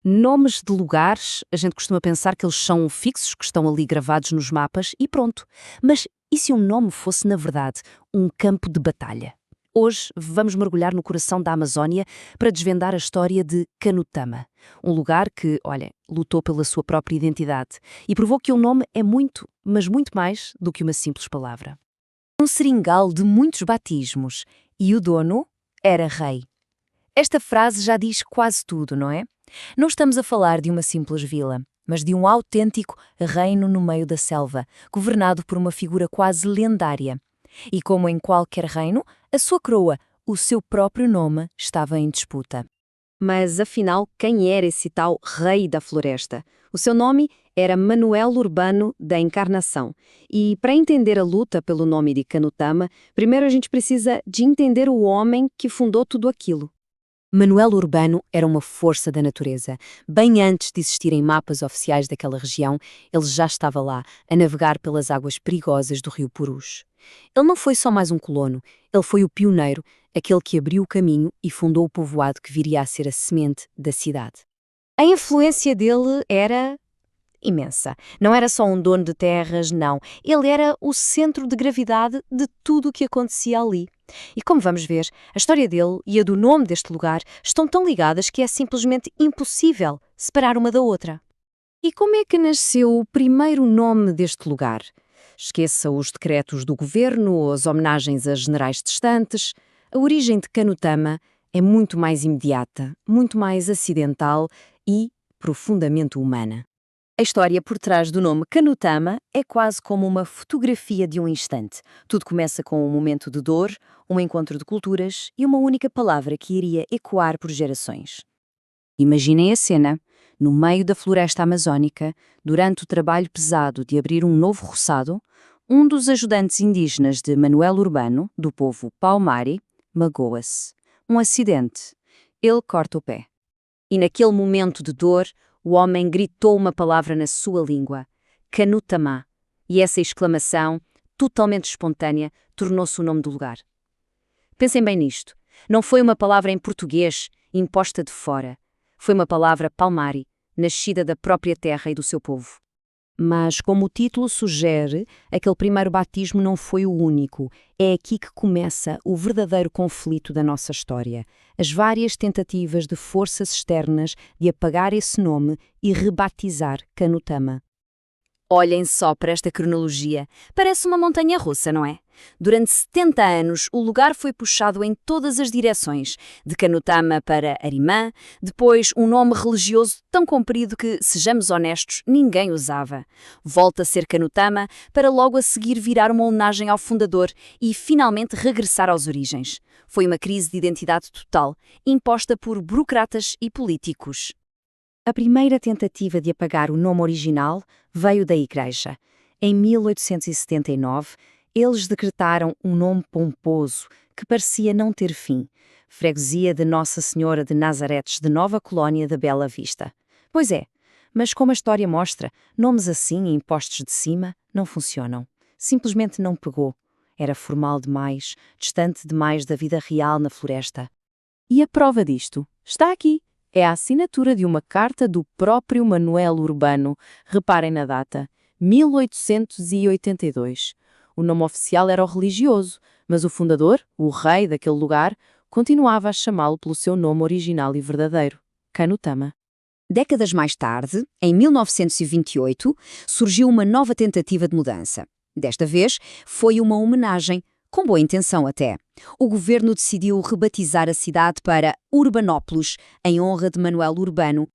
Nomes de lugares, a gente costuma pensar que eles são fixos, que estão ali gravados nos mapas e pronto. Mas e se um nome fosse, na verdade, um campo de batalha? Hoje vamos mergulhar no coração da Amazónia para desvendar a história de Canutama, um lugar que, olha, lutou pela sua própria identidade e provou que um nome é muito, mas muito mais do que uma simples palavra. Um seringal de muitos batismos e o dono era rei. Esta frase já diz quase tudo, não é? Não estamos a falar de uma simples vila, mas de um autêntico reino no meio da selva, governado por uma figura quase lendária. E como em qualquer reino, a sua coroa, o seu próprio nome, estava em disputa. Mas afinal, quem era esse tal Rei da Floresta? O seu nome era Manuel Urbano da Encarnação. E para entender a luta pelo nome de Canutama, primeiro a gente precisa de entender o homem que fundou tudo aquilo. Manuel Urbano era uma força da natureza. Bem antes de existirem mapas oficiais daquela região, ele já estava lá, a navegar pelas águas perigosas do rio Purus. Ele não foi só mais um colono, ele foi o pioneiro, aquele que abriu o caminho e fundou o povoado que viria a ser a semente da cidade. A influência dele era imensa. Não era só um dono de terras, não. Ele era o centro de gravidade de tudo o que acontecia ali. E como vamos ver, a história dele e a do nome deste lugar estão tão ligadas que é simplesmente impossível separar uma da outra. E como é que nasceu o primeiro nome deste lugar? Esqueça os decretos do governo ou as homenagens a generais distantes. A origem de Canutama é muito mais imediata, muito mais acidental e profundamente humana. A história por trás do nome Canutama é quase como uma fotografia de um instante. Tudo começa com um momento de dor, um encontro de culturas e uma única palavra que iria ecoar por gerações. Imaginem a cena, no meio da floresta amazónica, durante o trabalho pesado de abrir um novo roçado, um dos ajudantes indígenas de Manuel Urbano, do povo Paumari, magoa-se. Um acidente. Ele corta o pé. E naquele momento de dor, o homem gritou uma palavra na sua língua, Canutama, e essa exclamação, totalmente espontânea, tornou-se o nome do lugar. Pensem bem nisto. Não foi uma palavra em português, imposta de fora. Foi uma palavra palmari, nascida da própria terra e do seu povo. Mas, como o título sugere, aquele primeiro batismo não foi o único. É aqui que começa o verdadeiro conflito da nossa história. As várias tentativas de forças externas de apagar esse nome e rebatizar Canutama. Olhem só para esta cronologia. Parece uma montanha-russa, não é? Durante 70 anos, o lugar foi puxado em todas as direções, de Canutama para Arimã, depois um nome religioso tão comprido que, sejamos honestos, ninguém usava. Volta a ser Canutama para logo a seguir virar uma homenagem ao fundador e finalmente regressar às origens. Foi uma crise de identidade total, imposta por burocratas e políticos. A primeira tentativa de apagar o nome original veio da Igreja. Em 1879, eles decretaram um nome pomposo que parecia não ter fim, Freguesia de Nossa Senhora de Nazaretes de Nova Colónia da Bela Vista. Pois é, mas como a história mostra, nomes assim, impostos de cima, não funcionam. Simplesmente não pegou. Era formal demais, distante demais da vida real na floresta. E a prova disto está aqui. É a assinatura de uma carta do próprio Manuel Urbano. Reparem na data, 1882. O nome oficial era o religioso, mas o fundador, o rei daquele lugar, continuava a chamá-lo pelo seu nome original e verdadeiro, Canutama. Décadas mais tarde, em 1928, surgiu uma nova tentativa de mudança. Desta vez, foi uma homenagem, com boa intenção até. O governo decidiu rebatizar a cidade para Urbanópolis, em honra de Manuel Urbano.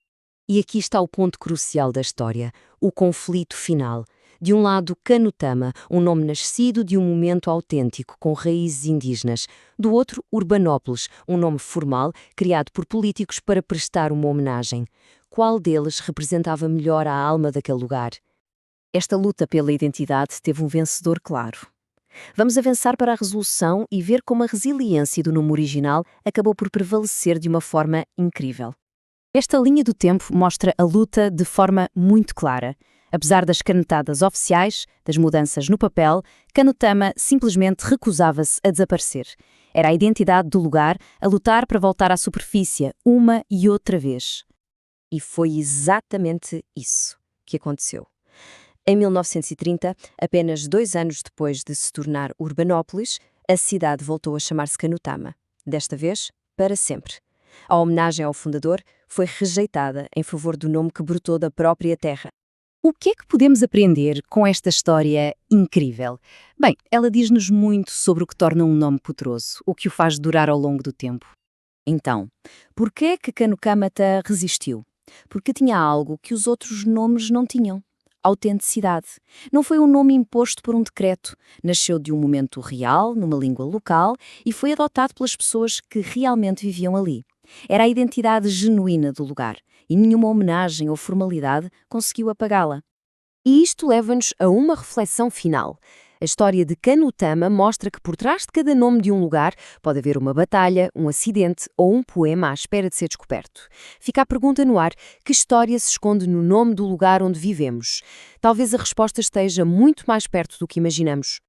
E aqui está o ponto crucial da história, o conflito final. De um lado, Canutama, um nome nascido de um momento autêntico, com raízes indígenas. Do outro, Urbanópolis, um nome formal, criado por políticos para prestar uma homenagem. Qual deles representava melhor a alma daquele lugar? Esta luta pela identidade teve um vencedor claro. Vamos avançar para a resolução e ver como a resiliência do nome original acabou por prevalecer de uma forma incrível. Esta linha do tempo mostra a luta de forma muito clara. Apesar das canetadas oficiais, das mudanças no papel, Canutama simplesmente recusava-se a desaparecer. Era a identidade do lugar a lutar para voltar à superfície uma e outra vez. E foi exatamente isso que aconteceu. Em 1930, apenas 2 anos depois de se tornar Urbanópolis, a cidade voltou a chamar-se Canutama. Desta vez, para sempre. A homenagem ao fundador foi rejeitada em favor do nome que brotou da própria terra. O que é que podemos aprender com esta história incrível? Bem, ela diz-nos muito sobre o que torna um nome poderoso, o que o faz durar ao longo do tempo. Então, por que é que Canucamata resistiu? Porque tinha algo que os outros nomes não tinham. Autenticidade. Não foi um nome imposto por um decreto. Nasceu de um momento real, numa língua local, e foi adotado pelas pessoas que realmente viviam ali. Era a identidade genuína do lugar, e nenhuma homenagem ou formalidade conseguiu apagá-la. E isto leva-nos a uma reflexão final. A história de Canutama mostra que por trás de cada nome de um lugar pode haver uma batalha, um acidente ou um poema à espera de ser descoberto. Fica a pergunta no ar: que história se esconde no nome do lugar onde vivemos? Talvez a resposta esteja muito mais perto do que imaginamos.